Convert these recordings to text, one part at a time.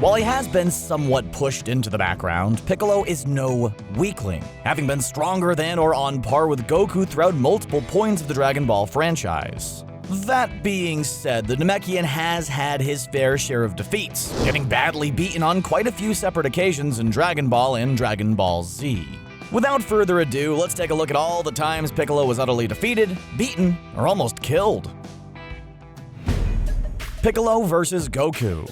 While he has been somewhat pushed into the background, Piccolo is no weakling, having been stronger than or on par with Goku throughout multiple points of the Dragon Ball franchise. That being said, the Namekian has had his fair share of defeats, getting badly beaten on quite a few separate occasions in Dragon Ball and Dragon Ball Z. Without further ado, let's take a look at all the times Piccolo was utterly defeated, beaten, or almost killed. Piccolo vs. Goku.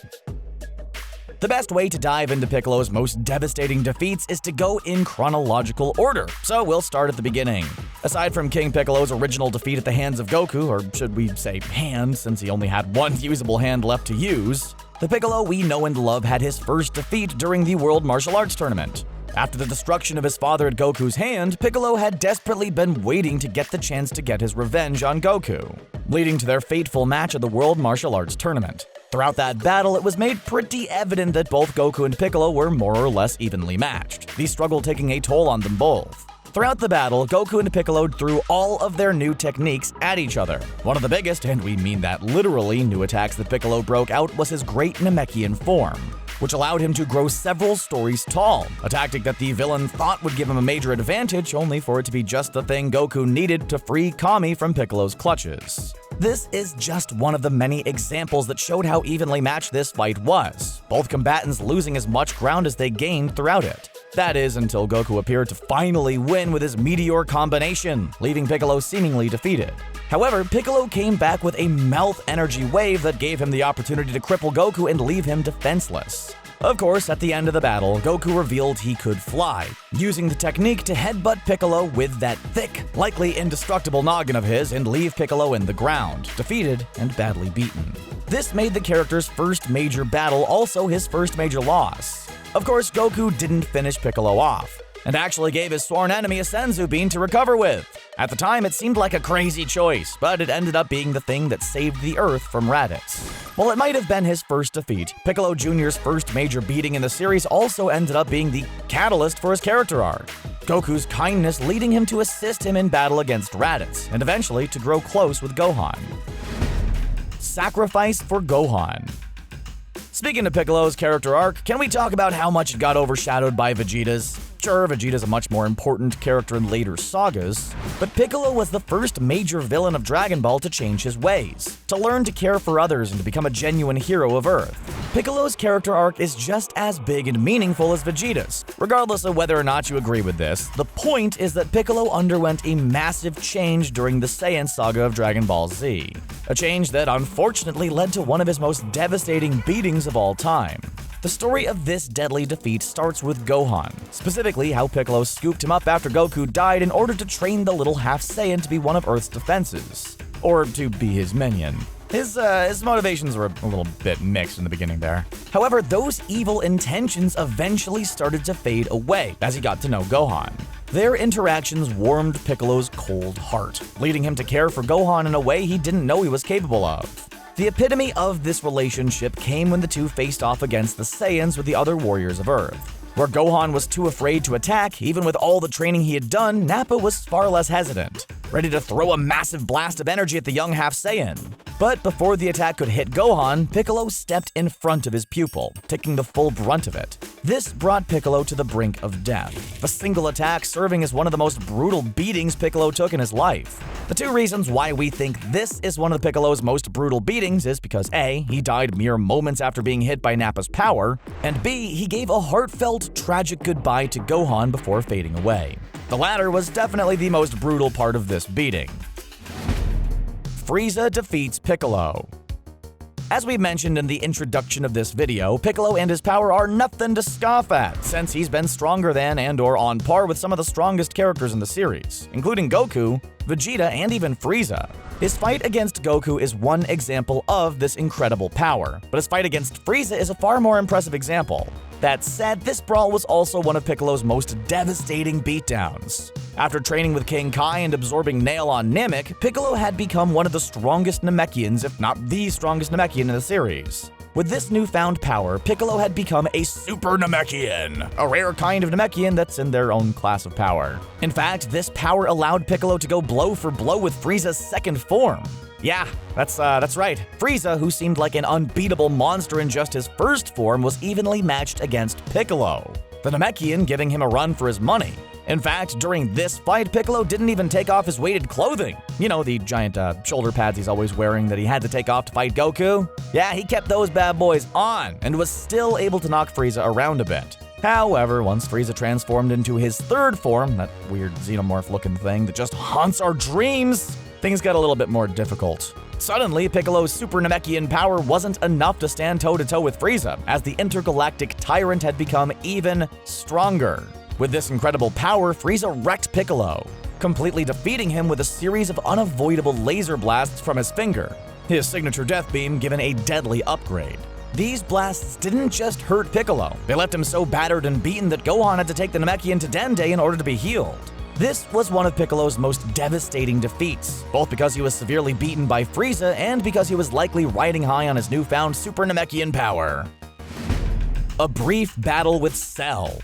The best way to dive into Piccolo's most devastating defeats is to go in chronological order, so we'll start at the beginning. Aside from King Piccolo's original defeat at the hands of Goku, or should we say hand since he only had one usable hand left to use, the Piccolo we know and love had his first defeat during the World Martial Arts Tournament. After the destruction of his father at Goku's hand, Piccolo had desperately been waiting to get the chance to get his revenge on Goku, leading to their fateful match at the World Martial Arts Tournament. Throughout that battle, it was made pretty evident that both Goku and Piccolo were more or less evenly matched, the struggle taking a toll on them both. Throughout the battle, Goku and Piccolo threw all of their new techniques at each other. One of the biggest, and we mean that literally, new attacks that Piccolo broke out was his great Namekian form, which allowed him to grow several stories tall, a tactic that the villain thought would give him a major advantage, only for it to be just the thing Goku needed to free Kami from Piccolo's clutches. This is just one of the many examples that showed how evenly matched this fight was, both combatants losing as much ground as they gained throughout it. That is, until Goku appeared to finally win with his Meteor combination, leaving Piccolo seemingly defeated. However, Piccolo came back with a mouth energy wave that gave him the opportunity to cripple Goku and leave him defenseless. Of course, at the end of the battle, Goku revealed he could fly, using the technique to headbutt Piccolo with that thick, likely indestructible noggin of his and leave Piccolo in the ground, defeated and badly beaten. This made the character's first major battle also his first major loss. Of course, Goku didn't finish Piccolo off, and actually gave his sworn enemy a Senzu bean to recover with. At the time, it seemed like a crazy choice, but it ended up being the thing that saved the Earth from Raditz. While it might have been his first defeat, Piccolo Jr.'s first major beating in the series also ended up being the catalyst for his character arc. Goku's kindness leading him to assist him in battle against Raditz, and eventually to grow close with Gohan. Sacrifice for Gohan. Speaking of Piccolo's character arc, can we talk about how much it got overshadowed by Vegeta's? Sure, Vegeta's a much more important character in later sagas, but Piccolo was the first major villain of Dragon Ball to change his ways, to learn to care for others and to become a genuine hero of Earth. Piccolo's character arc is just as big and meaningful as Vegeta's. Regardless of whether or not you agree with this, the point is that Piccolo underwent a massive change during the Saiyan Saga of Dragon Ball Z. A change that unfortunately led to one of his most devastating beatings of all time. The story of this deadly defeat starts with Gohan, specifically how Piccolo scooped him up after Goku died in order to train the little half-Saiyan to be one of Earth's defenses, or to be his minion. His motivations were a little bit mixed in the beginning there. However, those evil intentions eventually started to fade away as he got to know Gohan. Their interactions warmed Piccolo's cold heart, leading him to care for Gohan in a way he didn't know he was capable of. The epitome of this relationship came when the two faced off against the Saiyans with the other warriors of Earth. Where Gohan was too afraid to attack, even with all the training he had done, Nappa was far less hesitant, ready to throw a massive blast of energy at the young half-Saiyan. But before the attack could hit Gohan, Piccolo stepped in front of his pupil, taking the full brunt of it. This brought Piccolo to the brink of death, a single attack serving as one of the most brutal beatings Piccolo took in his life. The two reasons why we think this is one of Piccolo's most brutal beatings is because A, he died mere moments after being hit by Nappa's power, and B, he gave a heartfelt, tragic goodbye to Gohan before fading away. The latter was definitely the most brutal part of this beating. Frieza defeats Piccolo. As we mentioned in the introduction of this video, Piccolo and his power are nothing to scoff at, since he's been stronger than and/or on par with some of the strongest characters in the series, including Goku, Vegeta, and even Frieza. His fight against Goku is one example of this incredible power, but his fight against Frieza is a far more impressive example. That said, this brawl was also one of Piccolo's most devastating beatdowns. After training with King Kai and absorbing Nail on Namek, Piccolo had become one of the strongest Namekians, if not the strongest Namekian in the series. With this newfound power, Piccolo had become a Super Namekian, a rare kind of Namekian that's in their own class of power. In fact, this power allowed Piccolo to go blow for blow with Frieza's second form. Yeah, that's right. Frieza, who seemed like an unbeatable monster in just his first form, was evenly matched against Piccolo, the Namekian giving him a run for his money. In fact, during this fight, Piccolo didn't even take off his weighted clothing. You know, the giant shoulder pads he's always wearing that he had to take off to fight Goku? Yeah, he kept those bad boys on and was still able to knock Frieza around a bit. However, once Frieza transformed into his third form, that weird xenomorph-looking thing that just haunts our dreams, things got a little bit more difficult. Suddenly, Piccolo's Super Namekian power wasn't enough to stand toe-to-toe with Frieza, as the intergalactic tyrant had become even stronger. With this incredible power, Frieza wrecked Piccolo, completely defeating him with a series of unavoidable laser blasts from his finger, his signature death beam given a deadly upgrade. These blasts didn't just hurt Piccolo, they left him so battered and beaten that Gohan had to take the Namekian to Dende in order to be healed. This was one of Piccolo's most devastating defeats, both because he was severely beaten by Frieza and because he was likely riding high on his newfound Super Namekian power. A brief battle with Cell.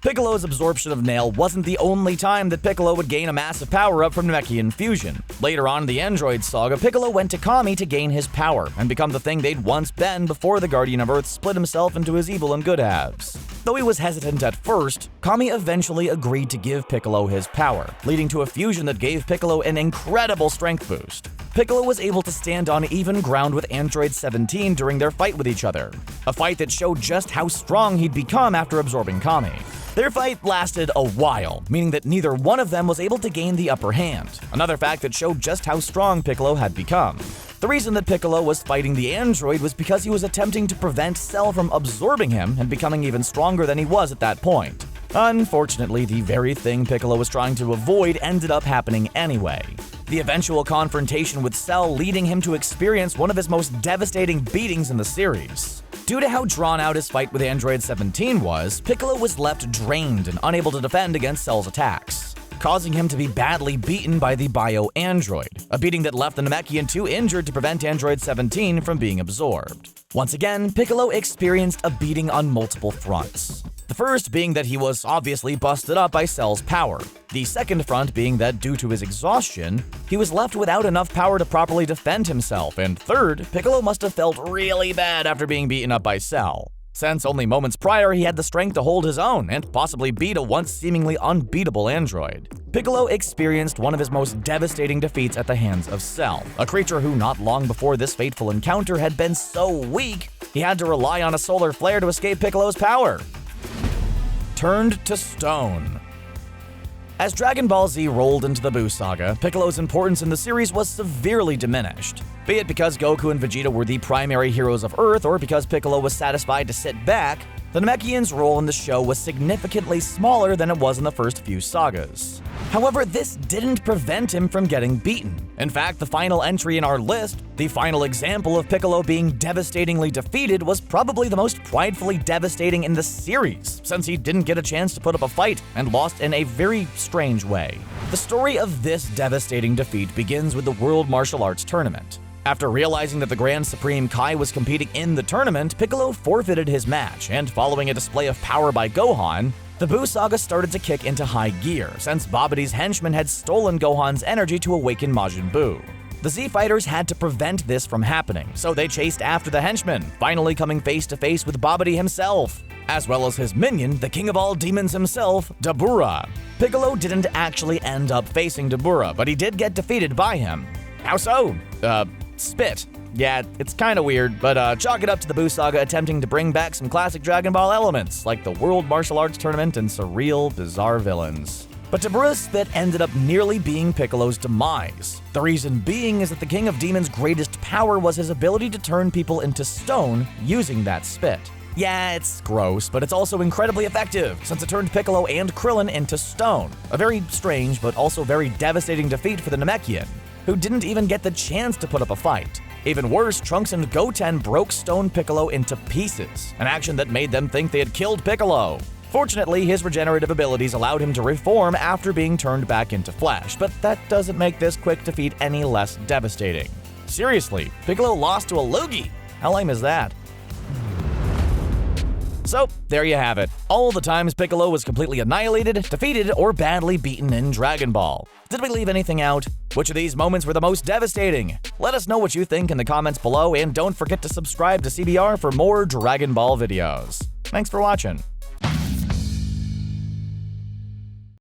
Piccolo's absorption of Nail wasn't the only time that Piccolo would gain a massive power-up from Namekian fusion. Later on in the Android Saga, Piccolo went to Kami to gain his power and become the thing they'd once been before the Guardian of Earth split himself into his evil and good halves. Though he was hesitant at first, Kami eventually agreed to give Piccolo his power, leading to a fusion that gave Piccolo an incredible strength boost. Piccolo was able to stand on even ground with Android 17 during their fight with each other, a fight that showed just how strong he'd become after absorbing Kami. Their fight lasted a while, meaning that neither one of them was able to gain the upper hand, another fact that showed just how strong Piccolo had become. The reason that Piccolo was fighting the android was because he was attempting to prevent Cell from absorbing him and becoming even stronger than he was at that point. Unfortunately, the very thing Piccolo was trying to avoid ended up happening anyway. The eventual confrontation with Cell leading him to experience one of his most devastating beatings in the series. Due to how drawn out his fight with Android 17 was, Piccolo was left drained and unable to defend against Cell's attacks, causing him to be badly beaten by the Bio-Android, a beating that left the Namekian too injured to prevent Android 17 from being absorbed. Once again, Piccolo experienced a beating on multiple fronts. The first being that he was obviously busted up by Cell's power. The second front being that due to his exhaustion, he was left without enough power to properly defend himself. And third, Piccolo must have felt really bad after being beaten up by Cell, since only moments prior he had the strength to hold his own and possibly beat a once seemingly unbeatable android. Piccolo experienced one of his most devastating defeats at the hands of Cell, a creature who not long before this fateful encounter had been so weak, he had to rely on a solar flare to escape Piccolo's power. Turned to stone. As Dragon Ball Z rolled into the Buu Saga, Piccolo's importance in the series was severely diminished. Be it because Goku and Vegeta were the primary heroes of Earth, or because Piccolo was satisfied to sit back, the Namekian's role in the show was significantly smaller than it was in the first few sagas. However, this didn't prevent him from getting beaten. In fact, the final entry in our list, the final example of Piccolo being devastatingly defeated, was probably the most pridefully devastating in the series, since he didn't get a chance to put up a fight and lost in a very strange way. The story of this devastating defeat begins with the World Martial Arts Tournament. After realizing that the Grand Supreme Kai was competing in the tournament, Piccolo forfeited his match, and following a display of power by Gohan, the Buu Saga started to kick into high gear, since Babidi's henchmen had stolen Gohan's energy to awaken Majin Buu. The Z-Fighters had to prevent this from happening, so they chased after the henchmen, finally coming face to face with Babidi himself, as well as his minion, the king of all demons himself, Dabura. Piccolo didn't actually end up facing Dabura, but he did get defeated by him. How so? Spit. Yeah, it's kinda weird, but chalk it up to the Buu Saga attempting to bring back some classic Dragon Ball elements, like the World Martial Arts Tournament and surreal, bizarre villains. But Dabura's spit ended up nearly being Piccolo's demise. The reason being is that the King of Demons' greatest power was his ability to turn people into stone using that spit. Yeah, it's gross, but it's also incredibly effective, since it turned Piccolo and Krillin into stone. A very strange, but also very devastating defeat for the Namekian, who didn't even get the chance to put up a fight. Even worse, Trunks and Goten broke Stone Piccolo into pieces, an action that made them think they had killed Piccolo. Fortunately, his regenerative abilities allowed him to reform after being turned back into flesh, but that doesn't make this quick defeat any less devastating. Seriously, Piccolo lost to a Loogie. How lame is that? So, there you have it. All the times Piccolo was completely annihilated, defeated, or badly beaten in Dragon Ball. Did we leave anything out? Which of these moments were the most devastating? Let us know what you think in the comments below, and don't forget to subscribe to CBR for more Dragon Ball videos. Thanks for watching.